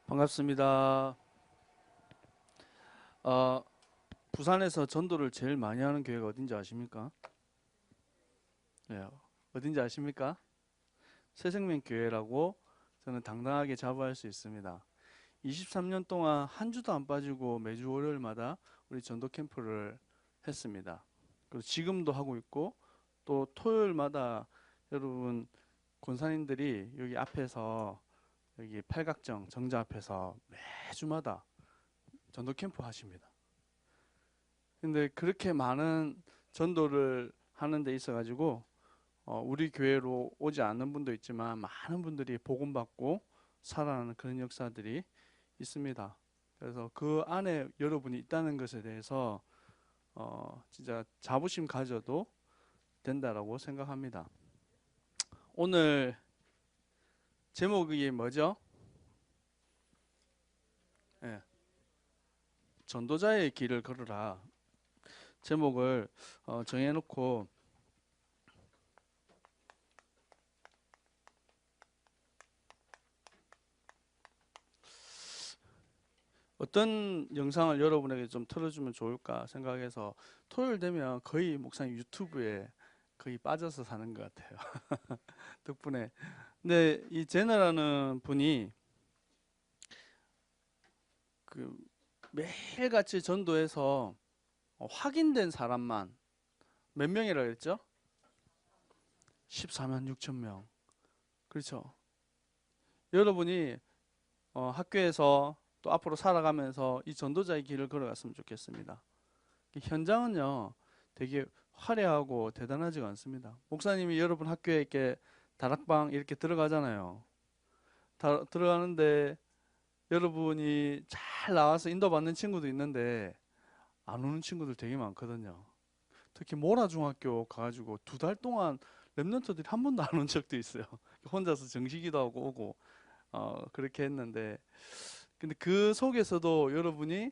반갑습니다. 어, 부산에서 전도를 제일 많이 하는 교회가 어딘지 아십니까? 예, 어딘지 아십니까? 새생명교회라고 저는 당당하게 자부할 수 있습니다. 23년 동안 한 주도 안 빠지고 매주 월요일마다 우리 전도 캠프를 했습니다. 그리고 지금도 하고 있고 또 토요일마다 여러분 권사님들이 여기 앞에서 여기 팔각정 정자 앞에서 매주마다 전도 캠프 하십니다. 근데 그렇게 많은 전도를 하는 데 있어 가지고 우리 교회로 오지 않는 분도 있지만 많은 분들이 복음 받고 살아나는 그런 역사들이 있습니다. 그래서 그 안에 여러분이 있다는 것에 대해서 진짜 자부심 가져도 된다라고 생각합니다. 오늘 제목이 뭐죠? 예, 전도자의 길을 걸으라. 제목을 정해놓고 어떤 영상을 여러분에게 좀 틀어주면 좋을까 생각해서 토요일 되면 거의 목사님 유튜브에 거의 빠져서 사는 것 같아요. 덕분에. 근데 이 제너라는 분이 그 매일같이 전도해서 확인된 사람만 몇 명이라 그랬죠? 14만 6천 명. 그렇죠. 여러분이 학교에서 또 앞으로 살아가면서 이 전도자의 길을 걸어갔으면 좋겠습니다. 현장은요, 되게 화려하고 대단하지가 않습니다. 목사님이 여러분 학교에 이렇게 다락방 이렇게 들어가잖아요. 들어가는데 여러분이 잘 나와서 인도받는 친구도 있는데 안 오는 친구들 되게 많거든요. 특히 모라중학교 가가지고 2달 동안 랩런트들이 한 번도 안 온 적도 있어요. 혼자서 정시기도 하고 오고 그렇게 했는데 근데 그 속에서도 여러분이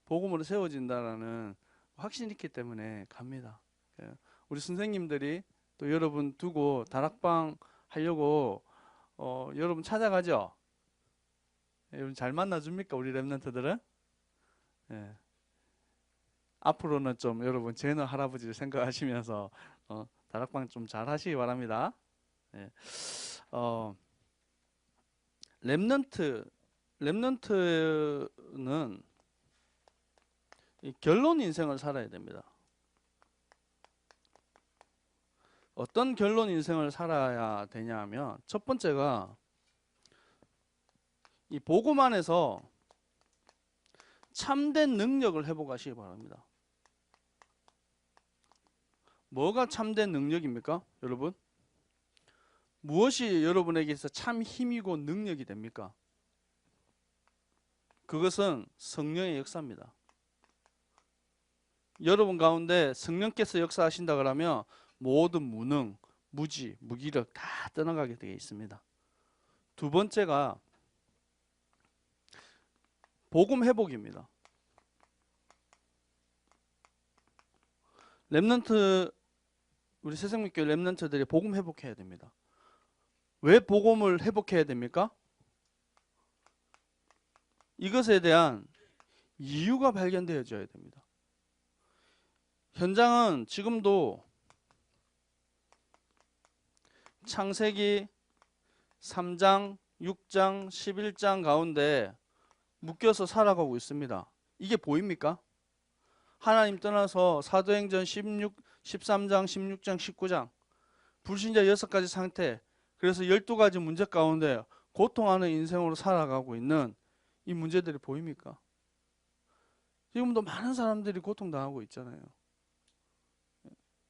복음으로 세워진다라는 확신이 있기 때문에 갑니다. 예. 우리 선생님들이 또 여러분 두고 다락방 하려고 여러분 찾아가죠. 여러분 잘 만나줍니까 우리 랩런트들은? 예. 앞으로는 좀 여러분 제너 할아버지를 생각하시면서 다락방 좀 잘 하시기 바랍니다. 예. 어, 랩런트는 이 결론 인생을 살아야 됩니다. 어떤 결론 인생을 살아야 되냐 하면 첫 번째가 이 복음 안에서 참된 능력을 회복하시기 바랍니다. 뭐가 참된 능력입니까? 여러분? 무엇이 여러분에게서 참 힘이고 능력이 됩니까? 그것은 성령의 역사입니다. 여러분 가운데 성령께서 역사하신다 그러면 모든 무능, 무지, 무기력 다 떠나가게 되어 있습니다. 두 번째가 복음 회복입니다. 랩런트 우리 새생명교회 랩런트들이 복음 회복해야 됩니다. 왜 복음을 회복해야 됩니까? 이것에 대한 이유가 발견되어져야 됩니다. 현장은 지금도 창세기 3장, 6장, 11장 가운데 묶여서 살아가고 있습니다. 이게 보입니까? 하나님 떠나서 사도행전 16, 13장, 16장, 19장 불신자 6가지 상태 그래서 12가지 문제 가운데 고통하는 인생으로 살아가고 있는 이 문제들이 보입니까? 지금도 많은 사람들이 고통당하고 있잖아요.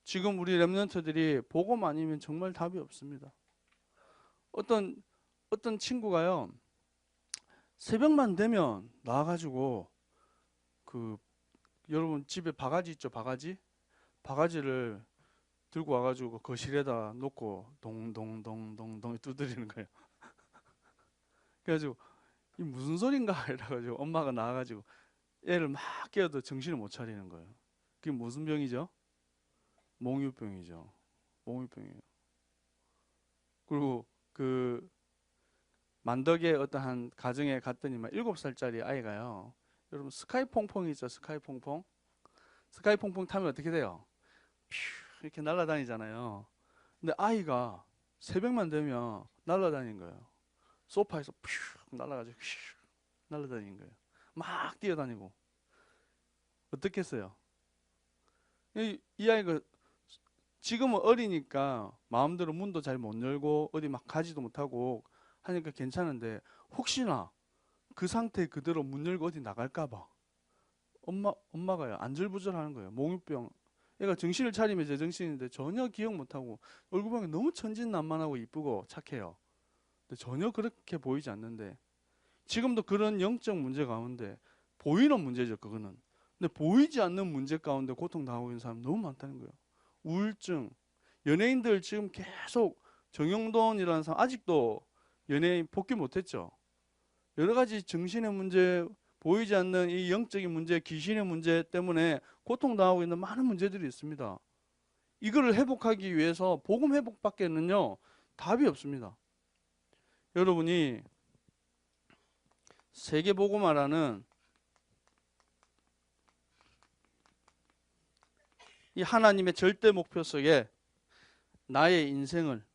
지금 우리 랩런트들이 복음 아니면 정말 답이 없습니다. 어떤 친구가요 새벽만 되면 나와가지고 그 여러분 집에 바가지 있죠 바가지? 바가지를 들고 와가지고 거실에다 놓고 동동동동동 두드리는 거예요. 그래가지고 이 무슨 소린가 이래가지고 엄마가 나와가지고 애를 막 깨워도 정신을 못 차리는 거예요. 그게 무슨 병이죠? 몽유병이죠. 몽유병이에요. 그리고 그 만덕의 어떠한 가정에 갔더니만 7살짜리 아이가요. 여러분 스카이 퐁퐁이 있죠. 스카이 퐁퐁. 스카이 퐁퐁 타면 어떻게 돼요? 퓨 이렇게 날아다니잖아요. 근데 아이가 새벽만 되면 날아다니는 거예요. 소파에서 퓨 날아가지고 퓨 날아다니는 거예요. 막 뛰어다니고. 어떻겠어요? 이 아이가 지금은 어리니까 마음대로 문도 잘 못 열고 어디 막 가지도 못하고 하니까 괜찮은데 혹시나 그 상태 그대로 문 열고 어디 나갈까봐 엄마가요 안절부절하는 거예요. 몽유병. 얘가 정신을 차리면 제정신인데 전혀 기억 못하고 얼굴 보면 너무 천진난만하고 이쁘고 착해요. 근데 전혀 그렇게 보이지 않는데 지금도 그런 영적 문제 가운데 보이는 문제죠 그거는. 근데 보이지 않는 문제 가운데 고통당하고 있는 사람 너무 많다는 거예요. 우울증. 연예인들 지금 계속 정영돈이라는 사람 아직도 연예인 복귀 못했죠. 여러 가지 정신의 문제, 보이지 않는 이 영적인 문제, 귀신의 문제 때문에 고통당하고 있는 많은 문제들이 있습니다. 이거를 회복하기 위해서 복음 회복밖에는요 답이 없습니다. 여러분이 세계복음화라는 이 하나님의 절대 목표 속에 나의 인생을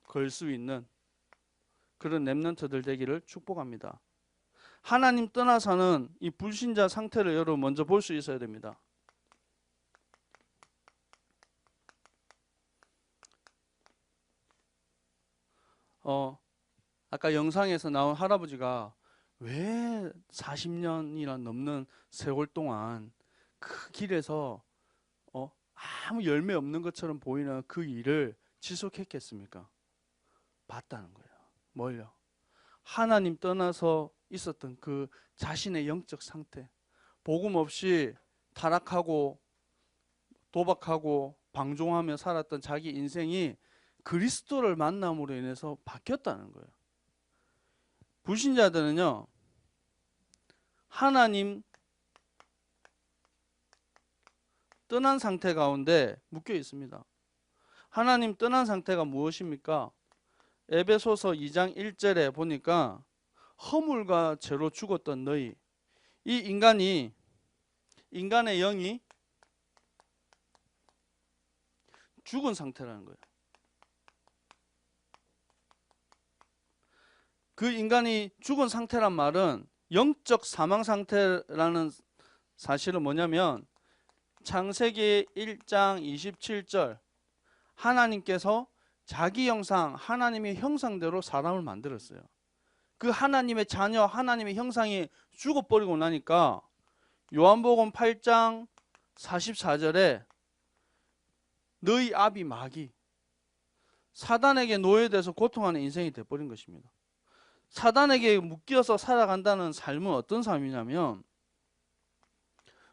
걸 수 있는 그런 렘넌트들 되기를 축복합니다. 하나님 떠나서는 이 불신자 상태를 여러분 먼저 볼 수 있어야 됩니다. 아까 영상에서 나온 할아버지가 왜 40년이나 넘는 세월 동안 그 길에서 아무 열매 없는 것처럼 보이는 그 일을 지속했겠습니까? 봤다는 거예요. 뭘요? 하나님 떠나서 있었던 그 자신의 영적 상태, 복음 없이 타락하고 도박하고 방종하며 살았던 자기 인생이 그리스도를 만남으로 인해서 바뀌었다는 거예요. 불신자들은요, 하나님 떠난 상태 가운데 묶여 있습니다. 하나님 떠난 상태가 무엇입니까? 에베소서 2장 1절에 보니까 허물과 죄로 죽었던 너희, 이 인간의 영이 죽은 상태라는 거예요. 그 인간이 죽은 상태란 말은 영적 사망 상태라는 사실은 뭐냐면 창세기 1장 27절 하나님께서 자기 형상, 하나님의 형상대로 사람을 만들었어요. 그 하나님의 자녀, 하나님의 형상이 죽어버리고 나니까 요한복음 8장 44절에 너희 아비 마귀, 사단에게 노예돼서 고통하는 인생이 돼버린 것입니다. 사단에게 묶여서 살아간다는 삶은 어떤 삶이냐면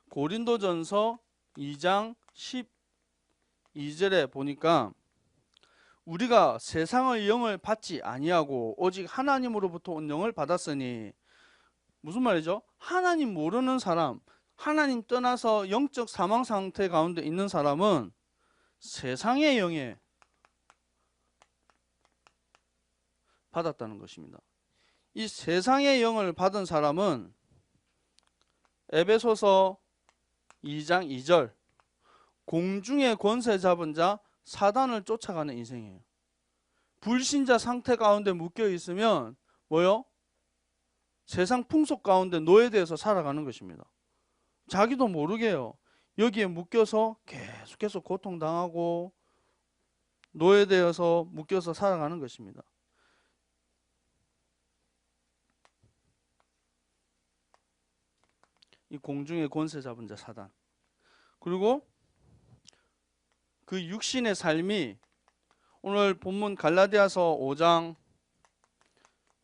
고린도전서 2장 12절에 보니까 우리가 세상의 영을 받지 아니하고 오직 하나님으로부터 온 영을 받았으니 무슨 말이죠? 하나님 모르는 사람, 하나님 떠나서 영적 사망 상태 가운데 있는 사람은 세상의 영에 받았다는 것입니다. 이 세상의 영을 받은 사람은 에베소서 2장 2절 공중의 권세 잡은 자 사단을 쫓아가는 인생이에요. 불신자 상태 가운데 묶여 있으면 뭐요? 세상 풍속 가운데 노예되어서 살아가는 것입니다. 자기도 모르게요. 여기에 묶여서 계속해서 고통당하고 노예되어서 묶여서 살아가는 것입니다. 이 공중의 권세 잡은 자 사단. 그리고 그 육신의 삶이 오늘 본문 갈라디아서 5장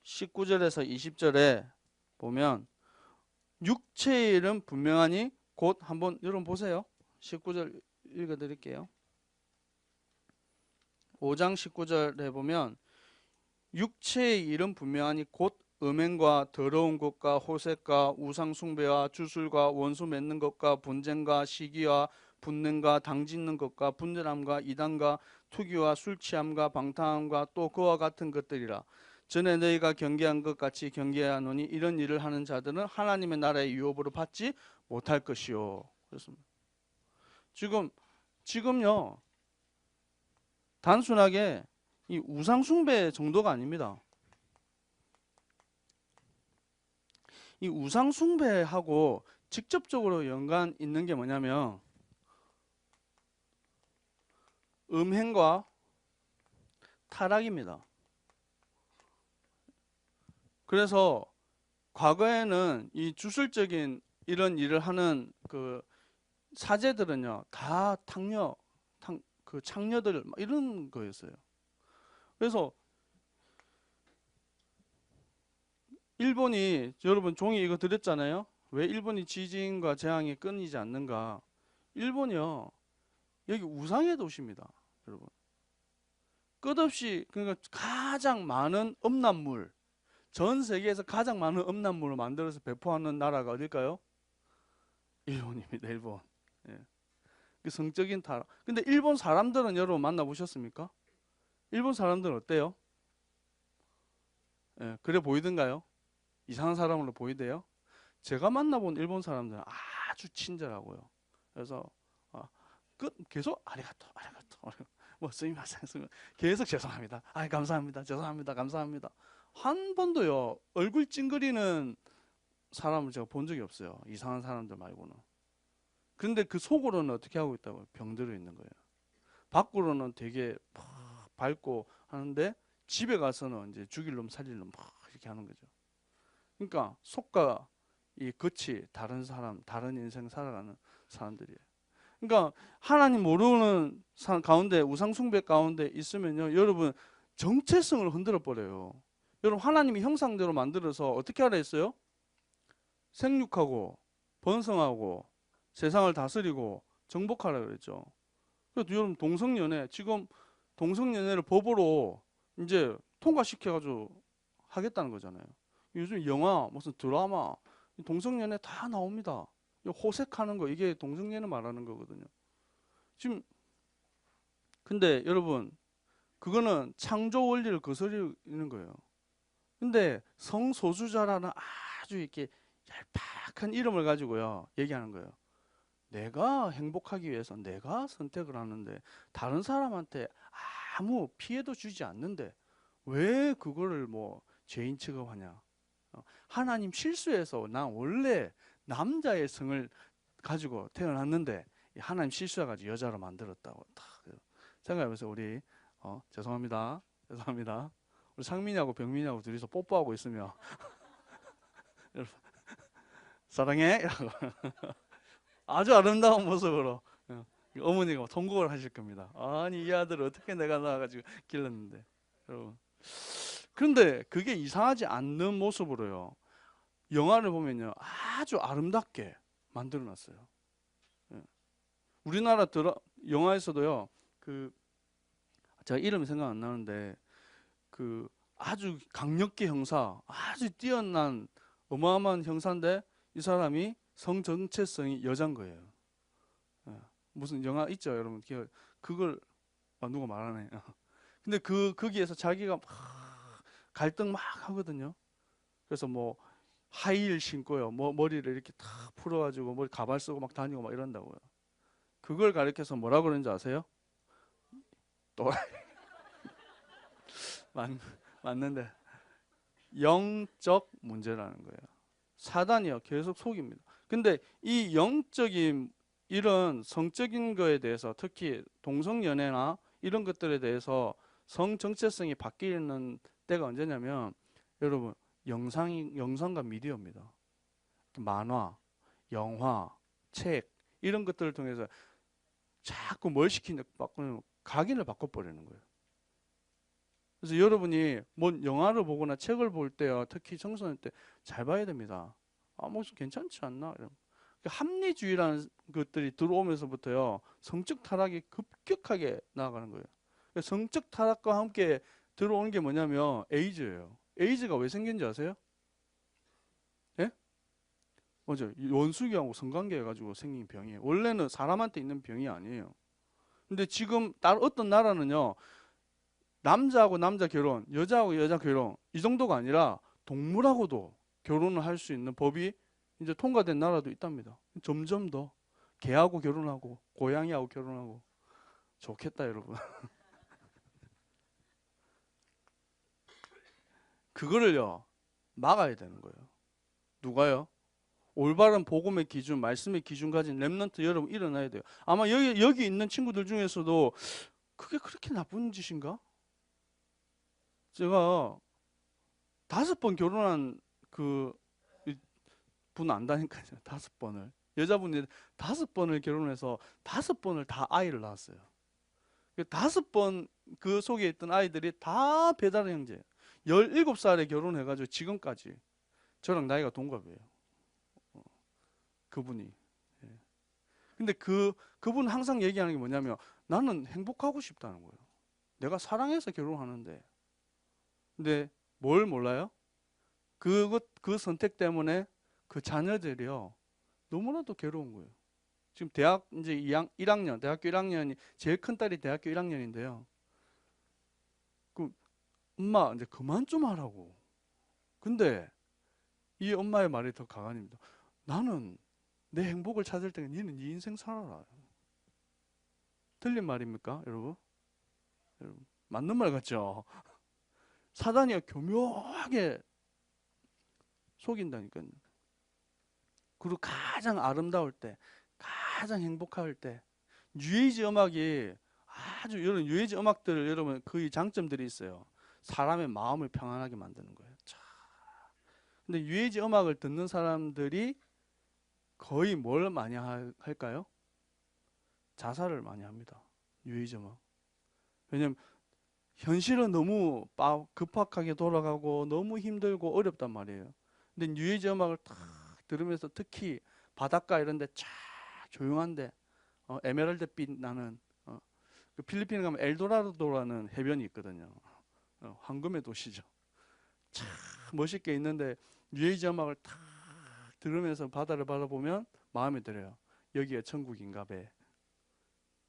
19절에서 20절에 보면 육체의 일은 분명하니 곧 한번 여러분 보세요. 19절 읽어드릴게요. 5장 19절에 보면 육체의 일은 분명하니 곧 음행과 더러운 것과 호색과 우상 숭배와 주술과 원수 맺는 것과 분쟁과 시기와 분냄과 당 짓는 것과 분열함과 이단과 투기와 술 취함과 방탕함과 또 그와 같은 것들이라. 전에 너희가 경계한 것 같이 경계하노니 이런 일을 하는 자들은 하나님의 나라의 유업으로 받지 못할 것이요. 그렇습니다. 지금요 단순하게 이 우상 숭배 정도가 아닙니다. 이 우상 숭배하고 직접적으로 연관 있는 게 뭐냐면 음행과 타락입니다. 그래서 과거에는 이 주술적인 이런 일을 하는 그 사제들은요 다 그 창녀들 이런 거였어요. 그래서 일본이 여러분 종이 이거 드렸잖아요. 왜 일본이 지진과 재앙이 끊이지 않는가? 일본이요 여기 우상의 도시입니다, 여러분. 끝없이 그러니까 가장 많은 음란물 전 세계에서 가장 많은 음란물을 만들어서 배포하는 나라가 어딜까요? 일본입니다, 일본. 예. 그 성적인 타락. 근데 일본 사람들은 여러분 만나보셨습니까? 일본 사람들은 어때요? 예, 그래 보이던가요? 이상한 사람으로 보이대요? 제가 만나본 일본 사람들은 아주 친절하고요. 그래서 아, 끝 계속 아리가또 뭐 스미마셍 계속 죄송합니다. 아 감사합니다. 죄송합니다. 감사합니다. 한 번도요 얼굴 찡그리는 사람을 제가 본 적이 없어요. 이상한 사람들 말고는. 그런데 그 속으로는 어떻게 하고 있다고요? 병들어 있는 거예요. 밖으로는 되게 밝고 하는데 집에 가서는 이제 죽일 놈 살릴 놈 이렇게 하는 거죠. 그러니까 속과 이 겉이 다른 사람, 다른 인생 살아가는 사람들이에요. 그러니까 하나님 모르는 가운데 우상 숭배 가운데 있으면요, 여러분 정체성을 흔들어 버려요. 여러분 하나님이 형상대로 만들어서 어떻게 하라 했어요? 생육하고 번성하고 세상을 다스리고 정복하라 그랬죠. 그래서 여러분 동성연애 지금 동성연애를 법으로 이제 통과시켜가지고 하겠다는 거잖아요. 요즘 영화 무슨 드라마 동성연애 다 나옵니다. 호색하는 거 이게 동성연애 말하는 거거든요. 지금 근데 여러분 그거는 창조 원리를 거스르는 거예요. 근데 성소수자라는 아주 이렇게 얄팍한 이름을 가지고요 얘기하는 거예요. 내가 행복하기 위해서 내가 선택을 하는데 다른 사람한테 아무 피해도 주지 않는데 왜 그거를 뭐 죄인 취급하냐? 하나님 실수해서 나 원래 남자의 성을 가지고 태어났는데 하나님 실수해가지고 여자로 만들었다고 딱 생각해보세요. 우리 죄송합니다. 죄송합니다. 우리 상민이하고 병민이하고 둘이서 뽀뽀하고 있으면 사랑해 이라고 아주 아름다운 모습으로 어머니가 통곡을 하실 겁니다. 아니 이 아들을 어떻게 내가 낳아가지고 길렀는데 여러분. 그런데 그게 이상하지 않는 모습으로요. 영화를 보면요 아주 아름답게 만들어놨어요. 우리나라 영화에서도요 그 제가 이름이 생각 안 나는데 그 아주 강력계 형사 아주 뛰어난 어마어마한 형사인데 이 사람이 성 정체성이 여잔 거예요. 무슨 영화 있죠 여러분? 그걸 누가 말하네. 근데 거기에서 자기가 막 갈등 막 하거든요. 그래서 뭐 하이힐 신고요. 뭐 머리를 이렇게 탁 풀어가지고 머리 가발 쓰고 막 다니고 막 이런다고요. 그걸 가리켜서 뭐라 그러는지 아세요? 또 맞는데 영적 문제라는 거예요. 사단이요 계속 속입니다. 근데 이 영적인 이런 성적인 거에 대해서 특히 동성연애나 이런 것들에 대해서 성 정체성이 바뀌는 때가 언제냐면 여러분 영상과 미디어입니다. 만화, 영화, 책 이런 것들을 통해서 자꾸 뭘 시키냐 바꾸는 각인을 바꿔버리는 거예요. 그래서 여러분이 뭐 영화를 보거나 책을 볼 때요 특히 청소년 때 잘 봐야 됩니다. 뭐 괜찮지 않나? 합리주의라는 것들이 들어오면서부터요 성적 타락이 급격하게 나아가는 거예요. 성적 타락과 함께 들어오는 게 뭐냐면 에이즈예요. 에이즈가 왜 생긴지 아세요? 예? 맞아요. 원수기하고 성관계 해가지고 생긴 병이에요. 원래는 사람한테 있는 병이 아니에요. 근데 지금 어떤 나라는요, 남자하고 남자 결혼, 여자하고 여자 결혼 이 정도가 아니라 동물하고도 결혼을 할 수 있는 법이 이제 통과된 나라도 있답니다. 점점 더 개하고 결혼하고 고양이하고 결혼하고 좋겠다 여러분. 그거를요 막아야 되는 거예요. 누가요? 올바른 복음의 기준, 말씀의 기준 가진 렘넌트 여러분 일어나야 돼요. 아마 여기 있는 친구들 중에서도 그게 그렇게 나쁜 짓인가? 제가 5번 결혼한 그 분 안다니까요. 5번을. 여자분이 5번을 결혼해서 5번을 다 아이를 낳았어요. 5번 그 속에 있던 아이들이 다 배다른 형제예요. 17살에 결혼해가지고 지금까지 저랑 나이가 동갑이에요. 그분이. 예. 근데 그분 항상 얘기하는 게 뭐냐면 나는 행복하고 싶다는 거예요. 내가 사랑해서 결혼하는데. 근데 뭘 몰라요? 그 선택 때문에 그 자녀들이요. 너무나도 괴로운 거예요. 지금 대학 이제 1학년, 대학교 1학년이 제일 큰 딸이 대학교 1학년인데요. 그 엄마 이제 그만 좀 하라고. 근데 이 엄마의 말이 더 강한입니다. 나는 내 행복을 찾을 때는 니는 네 인생 살아라. 틀린 말입니까, 여러분? 여러분 맞는 말 같죠? 사단이 교묘하게 속인다니까요. 그리고 가장 아름다울 때, 가장 행복할 때, 뉴에이지 음악이 아주 이런 뉴에이지 음악들을 여러분 그 장점들이 있어요. 사람의 마음을 평안하게 만드는 거예요. 자, 근데 뉴에이지 음악을 듣는 사람들이 거의 뭘 많이 할까요? 자살을 많이 합니다. 뉴에이지 음악. 왜냐면 현실은 너무 급박하게 돌아가고 너무 힘들고 어렵단 말이에요. 근데 뉴에이지 음악을 딱 들으면서 특히 바닷가 이런 데 쫙 조용한데 에메랄드빛 나는 그 필리핀에 가면 엘도라도라는 해변이 있거든요. 황금의 도시죠. 참 멋있게 있는데 뉴에이지 음악을 탁 들으면서 바다를 바라보면 마음에 들어요. 여기가 천국인가 봐.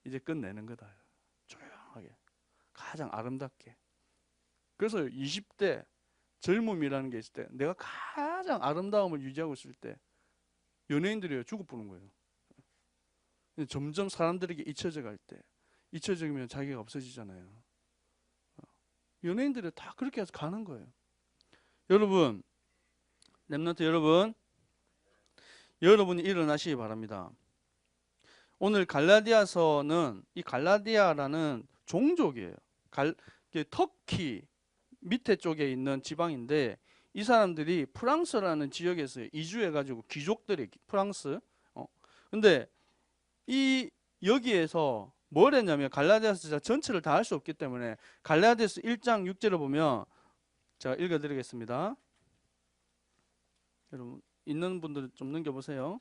이제 끝내는 거다. 조용하게. 가장 아름답게. 그래서 20대 젊음이라는 게 있을 때 내가 가장 아름다움을 유지하고 있을 때 연예인들이 죽어 부는 거예요. 점점 사람들에게 잊혀져 갈 때 잊혀지면 자기가 없어지잖아요. 연예인들이 다 그렇게 해서 가는 거예요. 여러분, 렘넌트 여러분, 여러분이 일어나시기 바랍니다. 오늘 갈라디아서는 이 갈라디아라는 종족이에요. 터키 밑에 쪽에 있는 지방인데 이 사람들이 프랑스라는 지역에서 이주해가지고 귀족들이 프랑스. 근데 이 여기에서 뭘 했냐면 갈라디아서 전체를 다 할 수 없기 때문에 갈라디아서 1장 6절을 보면 제가 읽어드리겠습니다. 여러분 있는 분들 좀 넘겨보세요.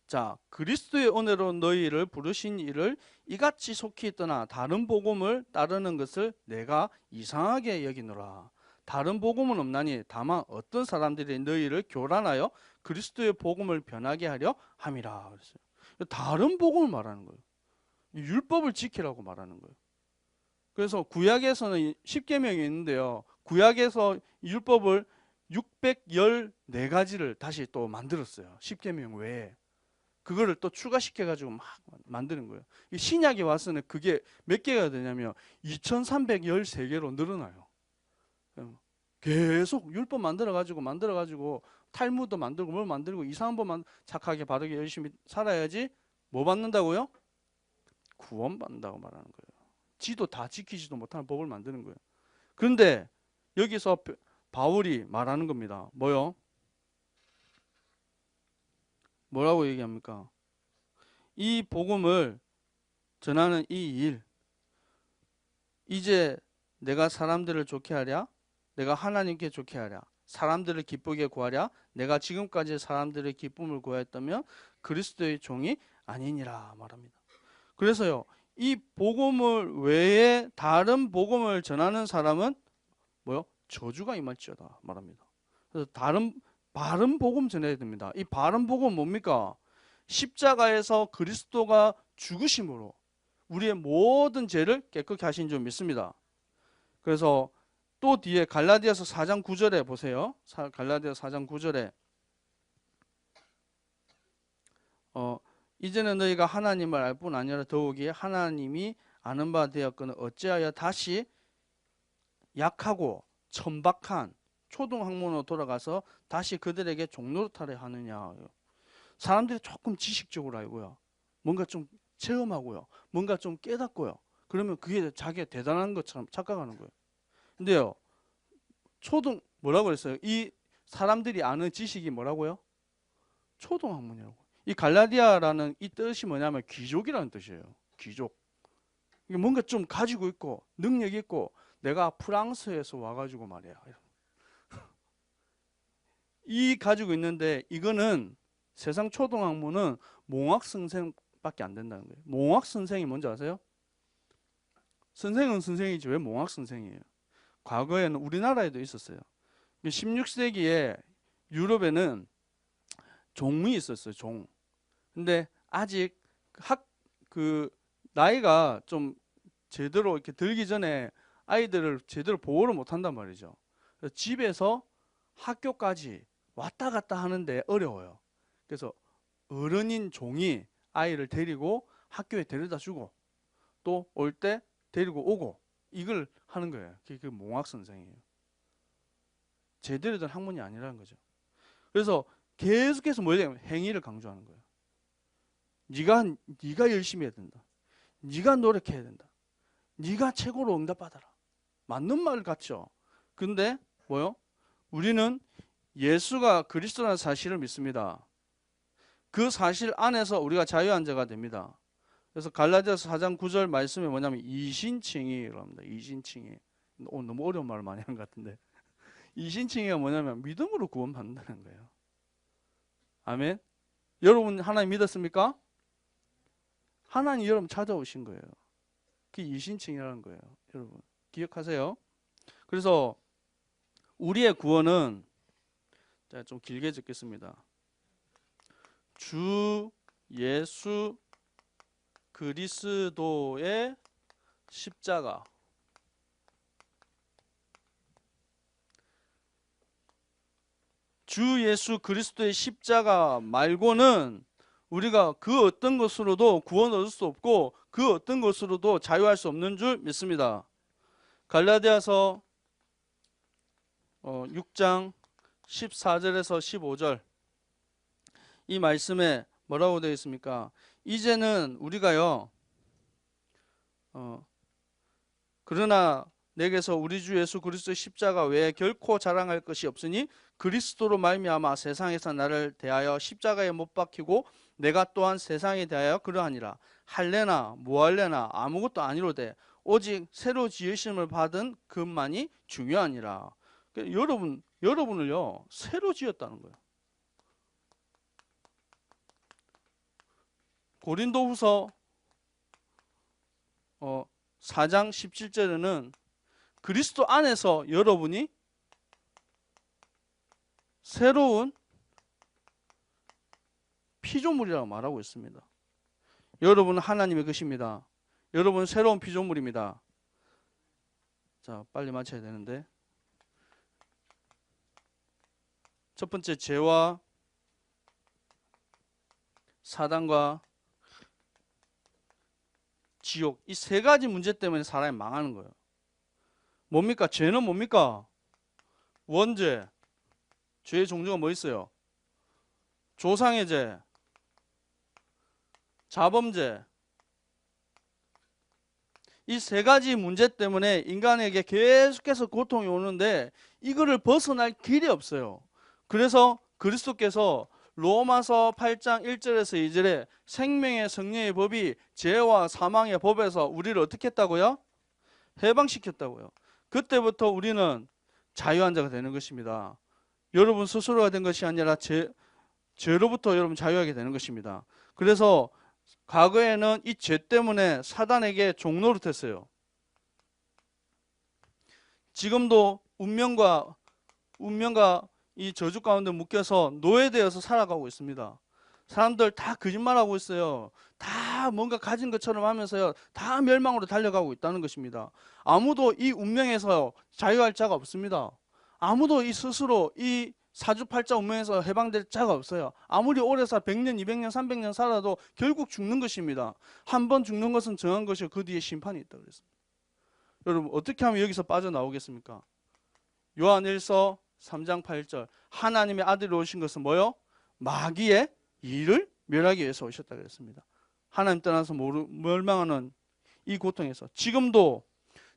자, 그리스도의 은혜로 너희를 부르신 이를 이같이 속히 떠나 다른 복음을 따르는 것을 내가 이상하게 여기노라. 다른 복음은 없나니 다만 어떤 사람들이 너희를 교란하여 그리스도의 복음을 변하게 하려 함이라. 그랬어요. 다른 복음을 말하는 거예요. 율법을 지키라고 말하는 거예요. 그래서 구약에서는 10계명이 있는데요. 구약에서 율법을 614가지를 다시 또 만들었어요. 10계명 외에. 그거를 또 추가시켜가지고 막 만드는 거예요. 신약에 와서는 그게 몇 개가 되냐면 2313개로 늘어나요. 계속 율법 만들어가지고 탈무도 만들고 뭘 만들고 이상한 법만 착하게 바르게 열심히 살아야지 뭐 받는다고요? 구원받는다고 말하는 거예요. 지도 다 지키지도 못하는 법을 만드는 거예요. 그런데 여기서 바울이 말하는 겁니다. 뭐요? 뭐라고 얘기합니까? 이 복음을 전하는 이 일, 이제 내가 사람들을 좋게 하랴, 내가 하나님께 좋게 하랴, 사람들을 기쁘게 구하랴, 내가 지금까지 사람들의 기쁨을 구하였다면 그리스도의 종이 아니니라 말합니다. 그래서요, 이 복음을 외에 다른 복음을 전하는 사람은 뭐요? 저주가 임할지어다 말합니다. 그래서 바른 복음 전해야 됩니다. 이 바른 복음은 뭡니까? 십자가에서 그리스도가 죽으심으로 우리의 모든 죄를 깨끗게 하신 줄 믿습니다. 그래서 또 뒤에 갈라디아서 4장 9절에 보세요. 갈라디아서 4장 9절에 이제는 너희가 하나님을 알 뿐 아니라 더욱이 하나님이 아는 바 되었거늘 어찌하여 다시 약하고 천박한 초등학문으로 돌아가서 다시 그들에게 종노릇하려 하느냐. 사람들이 조금 지식적으로 알고요. 뭔가 좀 체험하고요. 뭔가 좀 깨닫고요. 그러면 그게 자기가 대단한 것처럼 착각하는 거예요. 근데요. 뭐라고 그랬어요? 이 사람들이 아는 지식이 뭐라고요? 초등학문이라고. 이 갈라디아라는 이 뜻이 뭐냐면 귀족이라는 뜻이에요. 귀족. 뭔가 좀 가지고 있고 능력 있고 내가 프랑스에서 와가지고 말이야. 이 가지고 있는데 이거는 세상 초등학문은 몽학 선생밖에 안 된다는 거예요. 몽학 선생이 뭔지 아세요? 선생은 선생이지 왜 몽학 선생이에요? 과거에는 우리나라에도 있었어요. 16세기에 유럽에는 종이 있었어요. 종. 근데 아직 나이가 좀 제대로 이렇게 들기 전에 아이들을 제대로 보호를 못 한단 말이죠. 그래서 집에서 학교까지 왔다 갔다 하는데 어려워요. 그래서 어른인 종이 아이를 데리고 학교에 데려다 주고 또 올 때 데리고 오고 이걸 하는 거예요. 그게 몽학 선생이에요. 제대로 된 학문이 아니라는 거죠. 그래서 계속해서 뭐냐면 행위를 강조하는 거예요. 네가 열심히 해야 된다. 네가 노력해야 된다. 네가 최고로 응답받아라. 맞는 말 같죠. 근데 뭐요? 우리는 예수가 그리스도라는 사실을 믿습니다. 그 사실 안에서 우리가 자유한 자가 됩니다. 그래서 갈라디아서 4장 9절 말씀이 뭐냐면 이신칭의라고 합니다. 이신칭의. 오늘 너무 어려운 말을 많이 한 것 같은데 이신칭의가 뭐냐면 믿음으로 구원받는다는 거예요. 아멘. 여러분 하나님 믿었습니까? 하나님 여러분 찾아오신 거예요. 그게 이신칭이라는 거예요. 여러분 기억하세요. 그래서 우리의 구원은 자, 좀 길게 적겠습니다. 주 예수 그리스도의 십자가. 주 예수 그리스도의 십자가 말고는 우리가 그 어떤 것으로도 구원 얻을 수 없고 그 어떤 것으로도 자유할 수 없는 줄 믿습니다. 갈라디아서 6장 14절에서 15절 이 말씀에 뭐라고 되어 있습니까? 이제는 우리가요 그러나 내게서 우리 주 예수 그리스도의 십자가 외에 결코 자랑할 것이 없으니 그리스도로 말미암아 세상에서 나를 대하여 십자가에 못 박히고 내가 또한 세상에 대하여 그러하니라. 할래나 무할래나 아무것도 아니로되 오직 새로 지으심을 받은 것만이 중요하니라. 여러분을요 새로 지었다는 거예요. 고린도후서 4장 17절에는 그리스도 안에서 여러분이 새로운 피조물이라고 말하고 있습니다. 여러분은 하나님의 것입니다. 여러분은 새로운 피조물입니다. 자, 빨리 마쳐야 되는데 첫 번째 죄와 사단과 지옥 이 세 가지 문제 때문에 사람이 망하는 거예요. 뭡니까? 죄는 뭡니까? 원죄. 죄의 종류가 뭐 있어요? 조상의 죄, 자범죄. 이 세 가지 문제 때문에 인간에게 계속해서 고통이 오는데 이거를 벗어날 길이 없어요. 그래서 그리스도께서 로마서 8장 1절에서 2절에 생명의 성령의 법이 죄와 사망의 법에서 우리를 어떻게 했다고요? 해방시켰다고요. 그때부터 우리는 자유한 자가 되는 것입니다. 여러분 스스로가 된 것이 아니라 죄로부터 여러분 자유하게 되는 것입니다. 그래서 과거에는 이 죄 때문에 사단에게 종노릇했어요. 지금도 운명과 이 저주 가운데 묶여서 노예되어서 살아가고 있습니다. 사람들 다 거짓말하고 있어요. 다 뭔가 가진 것처럼 하면서요. 다 멸망으로 달려가고 있다는 것입니다. 아무도 이 운명에서 자유할 자가 없습니다. 아무도 이 스스로 이 사주팔자 운명에서 해방될 자가 없어요. 아무리 오래 100년, 200년, 300년 살아도 결국 죽는 것입니다. 한 번 죽는 것은 정한 것이고 그 뒤에 심판이 있다 그랬습니다. 여러분 어떻게 하면 여기서 빠져나오겠습니까? 요한일서 3장 8절 하나님의 아들이 오신 것은 뭐요? 마귀의 일을 멸하기 위해서 오셨다 그랬습니다. 하나님 떠나서 멸망하는 이 고통에서 지금도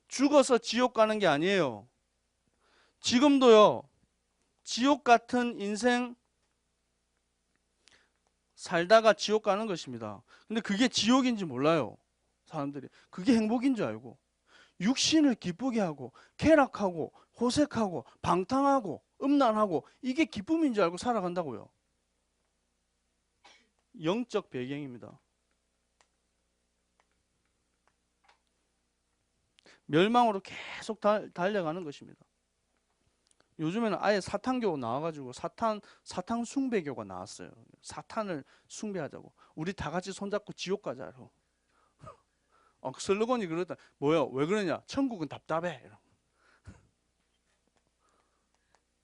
죽어서 지옥 가는 게 아니에요. 지금도요. 지옥 같은 인생 살다가 지옥 가는 것입니다. 근데 그게 지옥인지 몰라요. 사람들이. 그게 행복인 줄 알고. 육신을 기쁘게 하고 쾌락하고 호색하고 방탕하고 음란하고 이게 기쁨인 줄 알고 살아간다고요. 영적 배경입니다. 멸망으로 계속 달려가는 것입니다. 요즘에는 아예 사탄교 나와가지고 사탄 숭배교가 나왔어요. 사탄을 숭배하자고. 우리 다 같이 손잡고 지옥 가자고. 그 슬로건이 그렇다. 뭐요? 왜 그러냐? 천국은 답답해.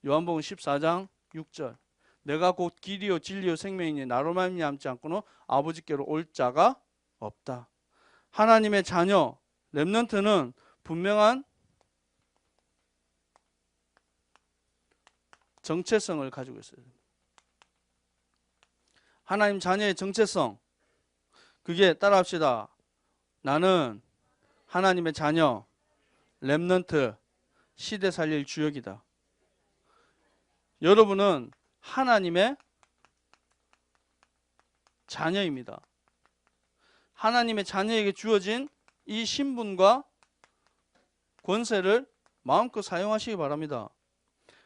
요한복음 14장 6절. 내가 곧 길이요 진리요 생명이니 나로 말미암지 않고는 아버지께로 올 자가 없다. 하나님의 자녀 렘넌트는 분명한 정체성을 가지고 있어요. 하나님 자녀의 정체성. 그게 따라합시다. 나는 하나님의 자녀, 렘넌트, 시대 살릴 주역이다. 여러분은 하나님의 자녀입니다. 하나님의 자녀에게 주어진 이 신분과 권세를 마음껏 사용하시기 바랍니다.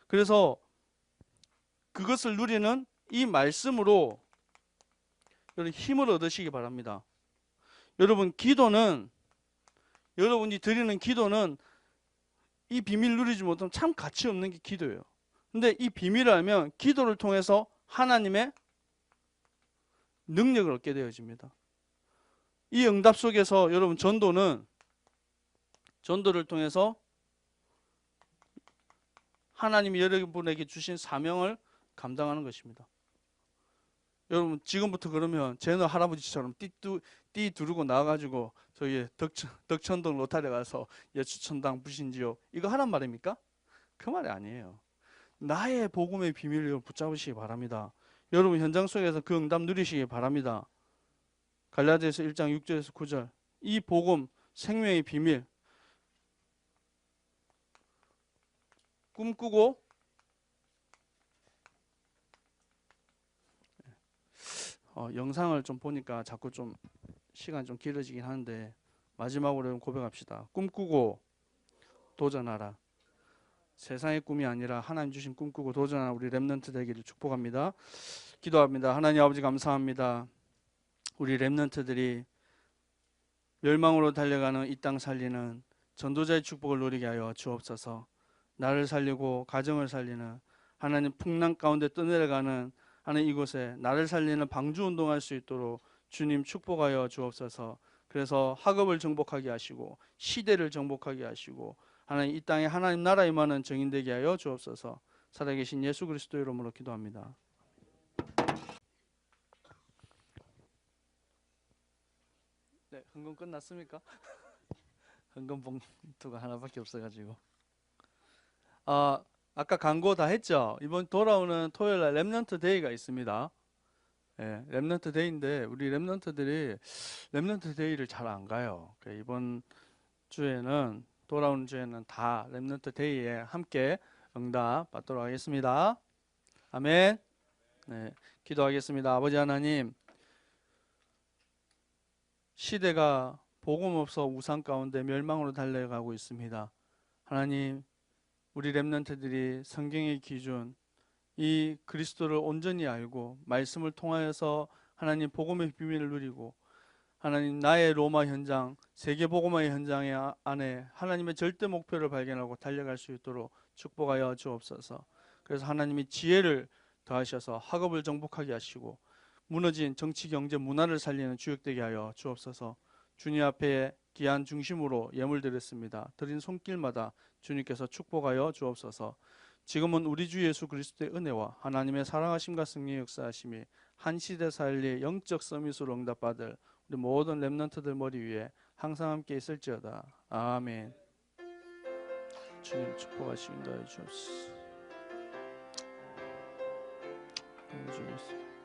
그래서 그것을 누리는 이 말씀으로 여러분 힘을 얻으시기 바랍니다. 여러분 기도는 여러분이 드리는 기도는 이 비밀 누리지 못하면 참 가치 없는 게 기도예요. 근데 이 비밀을 알면 기도를 통해서 하나님의 능력을 얻게 되어집니다. 이 응답 속에서 여러분 전도를 통해서 하나님이 여러분에게 주신 사명을 감당하는 것입니다. 여러분 지금부터 그러면 제너 할아버지처럼 띠 두르고 나와가지고 저기 덕천동 로타리 가서 예수천당 부신지요 이거 하란 말입니까? 그 말이 아니에요. 나의 복음의 비밀을 붙잡으시기 바랍니다. 여러분 현장 속에서 그 응답 누리시기 바랍니다. 갈라디아서 1장 6절에서 9절 이 복음 생명의 비밀 꿈꾸고 영상을 좀 보니까 자꾸 좀 시간이 좀 길어지긴 하는데 마지막으로 고백합시다. 꿈꾸고 도전하라. 세상의 꿈이 아니라 하나님 주신 꿈꾸고 도전하는 우리 렘넌트 되기를 축복합니다. 기도합니다. 하나님 아버지 감사합니다. 우리 렘넌트들이 멸망으로 달려가는 이 땅 살리는 전도자의 축복을 누리게 하여 주옵소서. 나를 살리고 가정을 살리는 하나님 풍랑 가운데 떠내려가는 하는 이곳에 나를 살리는 방주운동할 수 있도록 주님 축복하여 주옵소서. 그래서 학업을 정복하게 하시고 시대를 정복하게 하시고 하나님 이 땅에 하나님 나라 임하는 정인되게 하여 주옵소서. 살아계신 예수 그리스도 이름으로 기도합니다. 네, 헌금 끝났습니까? 헌금 봉투가 하나밖에 없어가지고 아까 광고 다 했죠? 이번 돌아오는 토요일날 렘넌트 데이가 있습니다. 예, 렘넌트 데이인데 우리 렘넌트들이 렘넌트 데이를 잘 안 가요. 이번 주에는 돌아오는 주에는 다 렘넌트 데이에 함께 응답 받도록 하겠습니다. 아멘. 네, 기도하겠습니다. 아버지 하나님, 시대가 복음 없어 우상 가운데 멸망으로 달려가고 있습니다. 하나님, 우리 렘넌트들이 성경의 기준 이 그리스도를 온전히 알고 말씀을 통하여서 하나님 복음의 비밀을 누리고 하나님 나의 로마 현장 세계 복음화의 현장의 안에 하나님의 절대 목표를 발견하고 달려갈 수 있도록 축복하여 주옵소서. 그래서 하나님이 지혜를 더하셔서 학업을 정복하게 하시고 무너진 정치, 경제, 문화를 살리는 주역되게 하여 주옵소서. 주님 앞에 귀한 중심으로 예물 드렸습니다. 드린 손길마다 주님께서 축복하여 주옵소서. 지금은 우리 주 예수 그리스도의 은혜와 하나님의 사랑하심과 승리의 역사하심이 한 시대 살리 영적 서밋으로 응답받을 우리 모든 렘넌트들 머리 위에 항상 함께 있을지어다. 아멘. 주님 축복하시기 인도하여 주옵소서. 주님.